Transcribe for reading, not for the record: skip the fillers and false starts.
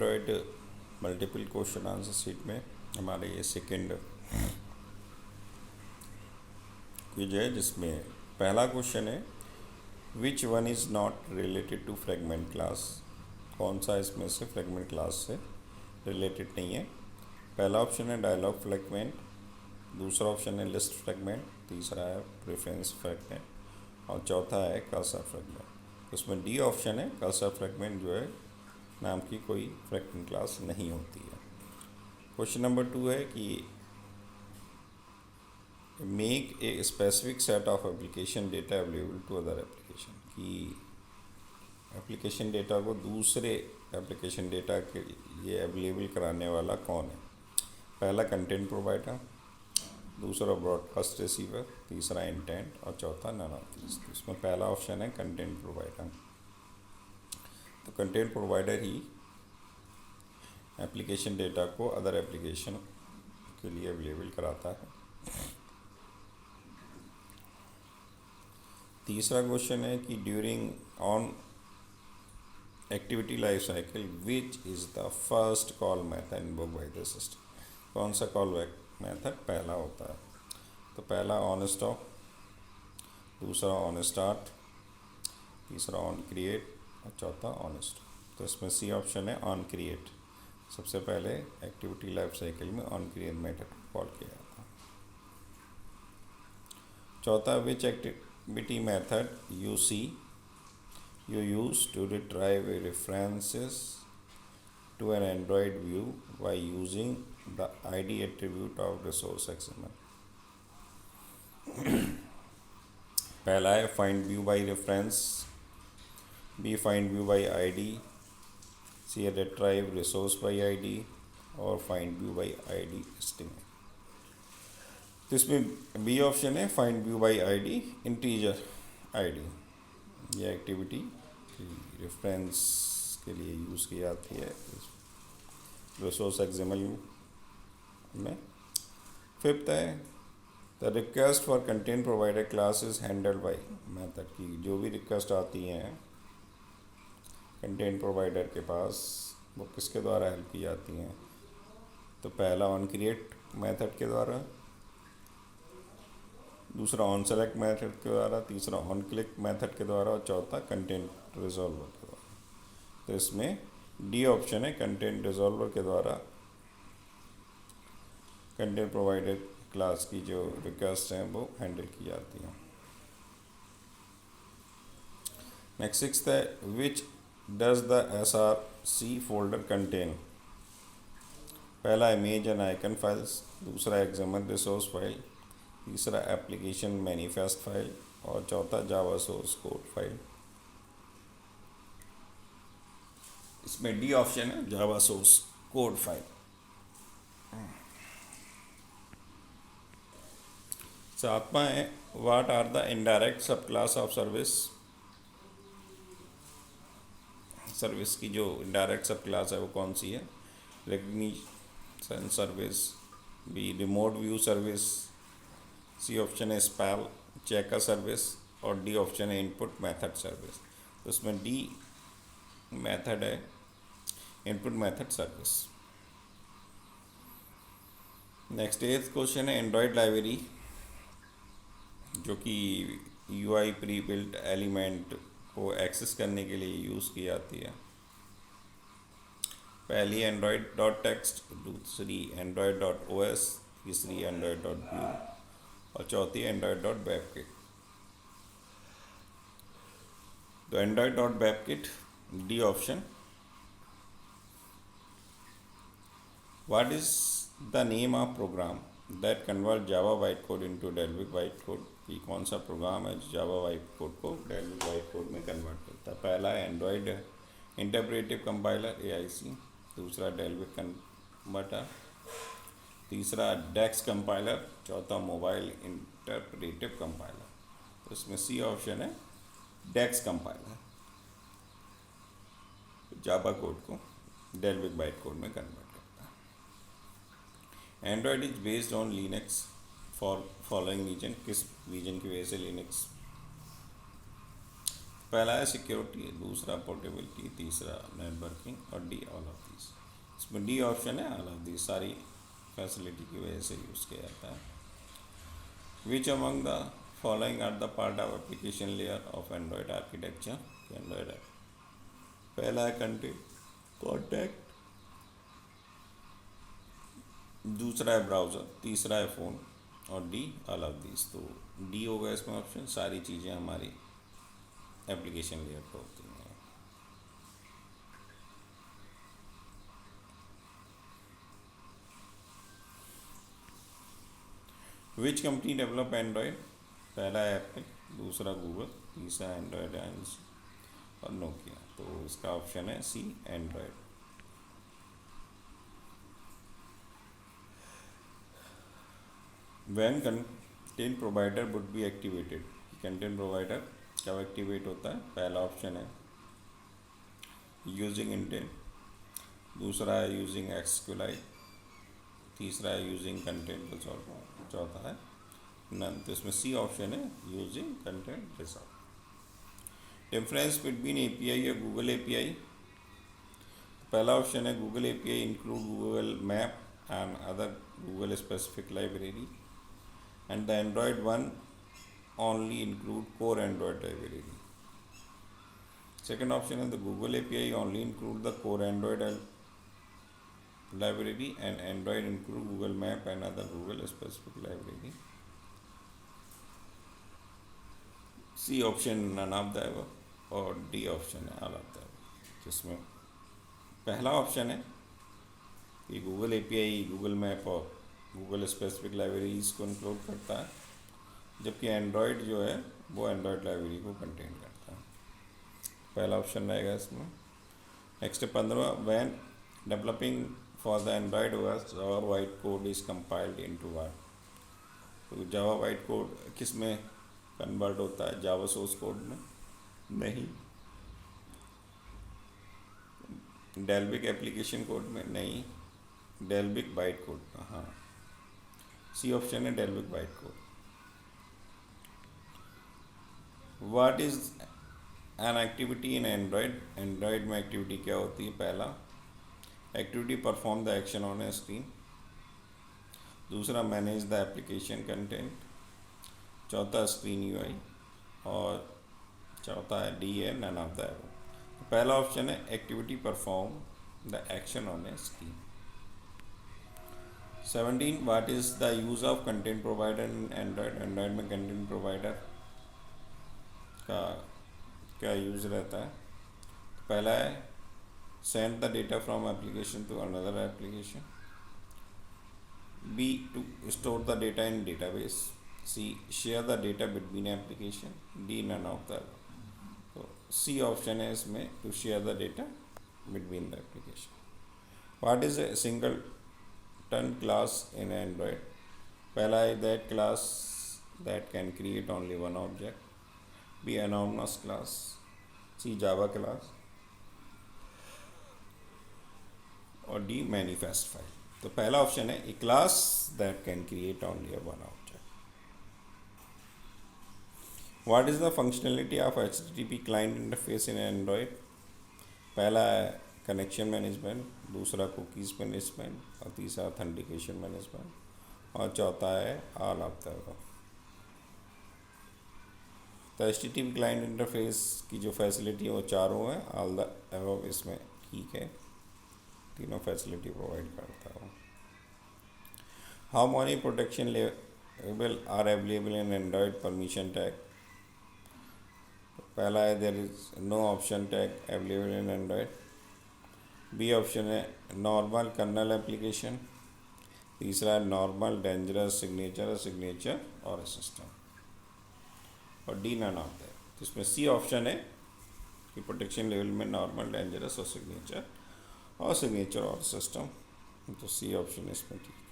Android multiple question answer sheet में हमारे ये सेकंड क्विज है, जिसमें पहला क्वेश्चन है which one is not related to fragment class. कौन सा इसमें से फ्रेगमेंट क्लास से रिलेटेड नहीं है। पहला ऑप्शन है डायलॉग फ्रेगमेंट, दूसरा ऑप्शन है लिस्ट फ्रेगमेंट, तीसरा है प्रेफरेंस फ्रेगमेंट और चौथा है कर्सर फ्रेगमेंट। उसमें डी ऑप्शन है कर्सर फ्रेगमेंट जो है नाम की कोई फ्रेगमेंट क्लास नहीं होती है। क्वेश्चन नंबर 2 है कि make a specific set of application data available to other application, कि एप्लीकेशन डेटा को दूसरे एप्लीकेशन डेटा के लिए अवेलेबल कराने वाला कौन है। पहला कंटेंट प्रोवाइडर, दूसरा ब्रॉडकास्ट रिसीवर, तीसरा इंटेंट और चौथा नन ऑफ दिस। इसमें पहला ऑप्शन है कंटेंट प्रोवाइडर। तो कंटेंट प्रोवाइडर ही एप्लीकेशन डेटा को अदर एप्लीकेशन के लिए अवेलेबल कराता है। तीसरा क्वेश्चन है कि during on activity life cycle which is the first call method invoked by the system. कौन सा कॉल बैक मेथड पहला होता है। तो पहला ऑन स्टॉप, दूसरा ऑन स्टार्ट, तीसरा ऑन क्रिएट और चौथा ऑन स्टॉप। तो इसमें सी ऑप्शन है ऑन क्रिएट। सबसे पहले एक्टिविटी लाइफ साइकिल में ऑन क्रिएट मेथड कॉल किया जाता है। चौथा which activity method you use to retrieve references to an Android view by using the ID attribute of resource XML। पहला है find view by reference, B find view by ID, C retrieve resource by ID और find view by ID estimate। तो इसमें B option है find view by ID integer ID। यह activity reference के लिए use की जाती है रिसोर्स एक्सएमएल में। फिफ्थ है the request for content provider class is handled by method, की जो भी रिक्वेस्ट आती हैं कंटेंट प्रोवाइडर के पास वो किसके द्वारा हेल्प की जाती हैं। तो पहला ऑन क्रिएट मेथड के द्वारा, दूसरा ऑन सेलेक्ट मेथड के द्वारा, तीसरा ऑन क्लिक मेथड के द्वारा और चौथा कंटेंट रिजॉल्वर के द्वारा। तो इसमें डी ऑप्शन है कंटेंट रिजॉल्वर के द्वारा कंटेंट प्रोवाइडर क्लास की जो रिक्वेस्ट हैं वो हैंडल की जाती हैं। नेक्स्ट सिक्स्थ है which does the SRC folder contain. पहला इमेज एंड आइकन फाइल्स, दूसरा एक्सएमएल रिसोर्स फाइल, तीसरा एप्लीकेशन मैनिफेस्ट फाइल और चौथा जावा सोर्स कोड फाइल। इसमें डी ऑप्शन है जावा सोर्स कोड फाइल। सातवां है व्हाट आर द इनडायरेक्ट सब क्लास ऑफ सर्विस की जो इनडायरेक्ट सब क्लास है वो कौन सी है। Recognition service, B remote view service, C option है स्पेल चेकर सर्विस और डी ऑप्शन है इनपुट मेथड सर्विस। तो इसमें डी मेथड है input method service. Next eighth question है एंड्रॉयड लाइब्रेरी जो कि UI प्री बिल्ट एलिमेंट को एक्सेस करने के लिए यूज़ की जाती है। पहली एंड्रॉयड डॉट टेक्स्ट, दूसरी एंड्रॉयड डॉट OS, तीसरी एंड्रॉयड डॉट व्यू और चौथी एंड्रॉयड डॉट वेबकिट। तो Android dot WebKit D option. What is the name of program that convert Java byte code into Dalvik byte code, कि कौन सा program है Java byte code को Dalvik byte code में convert करता है। पहला है एंड्रॉयड इंटरप्रेटिव कंपाइलर AIC, दूसरा डेल्विक कन्वर्टर, तीसरा डेक्स कंपाइलर, चौथा मोबाइल इंटरप्रेटिव कंपाइलर। तो इसमें सी ऑप्शन है डेक्स कंपाइलर जावा कोड को डेल्विक बाइट कोड में कन्वर्ट करता है। Android is based on Linux for following reason, किस रीजन की वजह से लिनक्स पहला है सिक्योरिटी, दूसरा पोर्टेबिलिटी, तीसरा नेटवर्किंग और डी ऑल ऑफ दिस। इसमें डी ऑप्शन है ऑल ऑफ दिस, सारी फैसिलिटी की वजह से यूज़ किया जाता है। Which among the following are the part of application layer of Android architecture. Android है, पहला है कंटेंट कॉन्टैक्ट, दूसरा है ब्राउज़र, तीसरा है फ़ोन और डी ऑल ऑफ दिस। तो डी होगा इसमें ऑप्शन, सारी चीज़ें हमारी एप्लीकेशन लेयर पर होती हैं। विच कंपनी डेवलप एंड्रॉयड, पहला है एप्पल, दूसरा गूगल, तीसरा एंड्रॉयड और नोकिया। तो इसका ऑप्शन है C Android. When content provider would be activated, content provider कब एक्टिवेट होता है, पहला ऑप्शन है यूजिंग इंटेंट, दूसरा है यूजिंग एक्सक्यूलाइट, तीसरा है यूजिंग कंटेंट रिजॉल्व, चौथा है नन। तो इसमें सी ऑप्शन है using content resolve. Difference between API और गूगल एपीआई, पहला ऑप्शन है Google API include Google map and other Google specific library and the Android one only include core Android library. Second option is the Google API only include the core Android library and Android include Google Map and other Google specific library. C option none of the above और D option है all of the above, जिसमें पहला option है कि Google API Google map और Google specific libraries को include करता है, जबकि एंड्रॉयड जो है वो एंड्रॉयड लाइब्रेरी को कंटेन करता है। पहला ऑप्शन रहेगा इसमें। Next 15, when developing for the Android OS Java byte code is compiled into what. तो जावा वाइट कोड किस में कन्वर्ट होता है, जावा सोर्स कोड में नहीं, डेल्विक एप्लीकेशन कोड में नहीं, डेल्विक बाइट कोड में, हाँ सी ऑप्शन है Dalvik byte code. What is an activity in Android, Android में एक्टिविटी क्या होती है, पहला activity perform the action on a screen, दूसरा मैनेज द एप्लीकेशन कंटेंट, चौथा स्क्रीन यूआई और चौथा है डी है नन ऑफ द एबव। पहला ऑप्शन है activity perform the action on a screen. 17, what is the use of content provider in Android, Android में content provider का क्या यूज रहता है। तो पहला है send the data from application to another application, B to store the data in database, C share the data between application, D none of the. तो C option है इसमें to share the data between the application. What is a singleton class in Android, पहला है that class that can create only one object, B enormous class, C Java class और D manifest file. तो पहला option है a class that can create only one object. What is the functionality of HTTP client interface in Android, पहला है connection management, दूसरा cookies management और तीसरा authentication management और चौथा है ऑल ऑफ द अबव। तो HTTP क्लाइंट इंटरफेस की जो फैसिलिटी है वो चारों है, ऑल द अबव इसमें ठीक है, तीनों फैसिलिटी प्रोवाइड करता है। How many protection level are available in Android permission tag, पहला है there is no option tag available in Android, B option है नॉर्मल कर्नल एप्लीकेशन, तीसरा है नॉर्मल डेंजरस सिग्नेचर और असिस्टेंट और डी नन ऑफ दैट। तो इसमें C option है कि प्रोटेक्शन लेवल में नॉर्मल डेंजरस और सिग्नेचर और सिस्टम, तो सी ऑप्शन इसमें ठीक है।